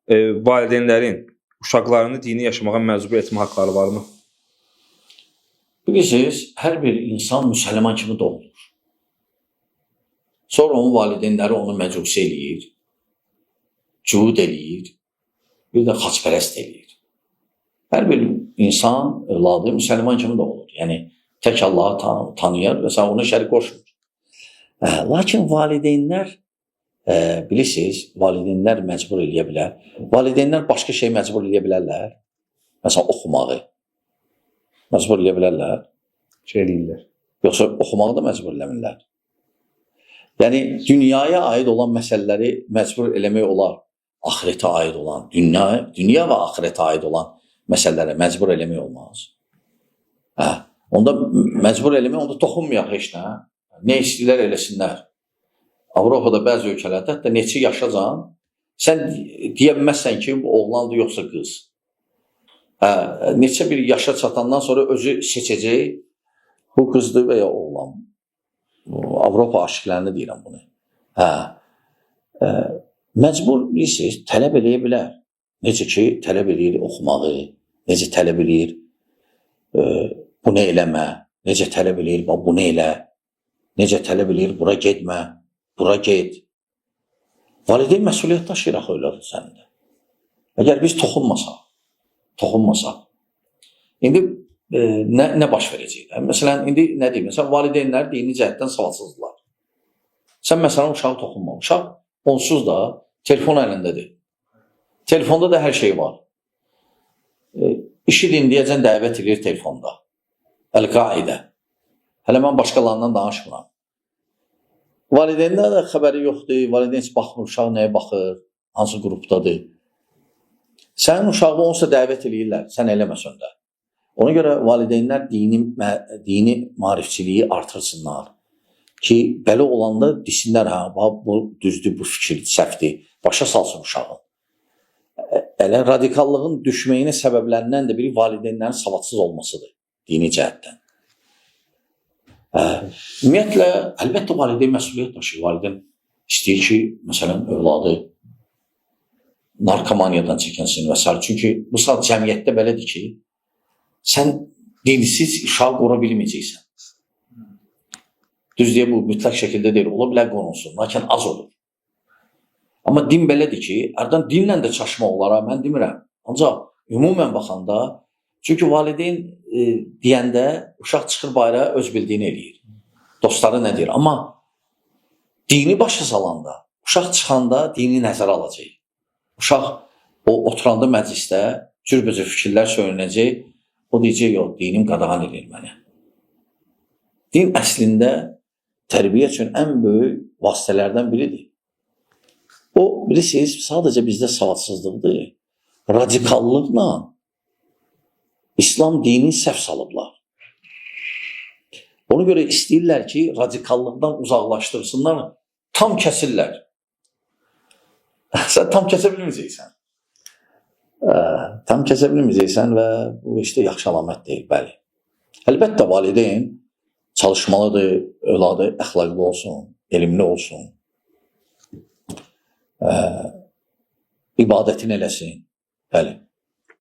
valideynlərin uşaqlarını dini yaşamağa məcbur etmə haqqları varmı? Bilirsiniz, hər bir insan müsəlman kimi doğulur. Sonra onun valideynləri onu məcusi eləyir, cühud eləyir, bir də xaçpərəst eləyir. Hər bir insan, övladı müsəlman kimi doğulur. Yəni, tək Allahı tanıyır və sən ona şərik qoşmur. Lakin valideynlər, bilirsiniz, valideynlər məcbur eləyə bilər. Valideynlər başqa şey məcbur eləyə bilərlər. Məsələn, oxumağı. Məcbur eləyə bilərlər. Eləyirlər. Yoxsa oxumağı da məcbur eləmirlər. Yəni, dünyaya aid olan məsələləri məcbur eləmək olar. Axirətə aid olan, dünya və axirətə aid olan məsələlərə məcbur eləmək olmaz. Onda məcbur eləmək, onda toxunmayaq heç nə. Nə istəyirlər eləsinlər. Avropada bəzi ölkələrdə hətta neçə yaşacan, sən deyə bilməzsən ki, bu oğlandır yoxsa qız. Neçə bir yaşa çatandan sonra özü seçəcək, bu qızdır və ya oğlan. Avropa aşıqlarını deyirəm bunu. Məcbur, bilirsiniz, tələb eləyə bilər. Necə ki, tələb eləyir oxumağı, necə tələb eləyir bunu eləmə, necə tələb eləyir bunu elə, necə tələb eləyir bura getmə, bura get. Valideyn məsuliyyət daşıyıraq öylədir səndə. Əgər biz toxunmasaq. İndi nə baş verəcək? Məsələn, indi nə deyim? Məsələn, valideynlər dini cəhətdən savadsızdırlar. Sən məsələn uşağı toxunma. Uşaq onsuz da telefon əlindədir. Telefonda da hər şey var. İşi dinləyəcən dəvət edir telefonda. Əl-qaidə. Hələ mən başqalarından danışmıram. Valideynlər də xəbəri yoxdur. Valideyn heç baxmır, uşaq nəyə baxır, hansı qrupdadır. Sənin uşağı onsa dəvət edirlər, sən eləməsən də. Ona görə valideynlər dini maarifçiliyi artırsınlar ki, belə olanda desinlər, bu düzdür, bu fikir səhvdir, başa salsın uşağın. Elə radikallığın düşməyinin səbəblərindən də biri valideynlərin savadsız olmasıdır, dini cəhətdən. Ümumiyyətlə, əlbəttə valideyn məsuliyyət daşıyır. Valideyn istəyir ki, məsələn, övladı narkomaniyadan çəkinsin və s. Çünki bu saat cəmiyyətdə belədir ki, sən dinsiz uşaq qora bilməyəcəksən. Düz deyə bu mütləq şəkildə deyil, ola bilər qonulsun, lakin az olur. Amma din belədir ki, ərdən dinlə də çaşmaq olar, mən demirəm. Ancaq ümumən baxanda, çünki valideyn deyəndə uşaq çıxır bayrağa öz bildiyini eləyir. Dostları nə deyir? Amma dini başa salanda, uşaq çıxanda dini nəzərə alacaq. Uşaq oturanda məclisdə cürbəcə fikirlər söylənəcək, o deyəcək, yox, dinim qadağan edir mənə. Din əslində tərbiyə üçün ən böyük vasitələrdən biridir. O, bilirsiniz, sadəcə bizdə savadsızlıqdır. Radikallıqla İslam dini səhv salıblar. Ona görə istəyirlər ki, radikallıqdan uzaqlaşdırsınlar, tam kəsirlər. Sən tam kəsə bilməyəcəksən. Tam kəsə bilməyəcəksən və bu işte yaxşı əlamət deyil, bəli. Əlbəttə, valideyn çalışmalıdır, övladı əxlaqlı olsun, elmli olsun, ibadətini eləsin, bəli.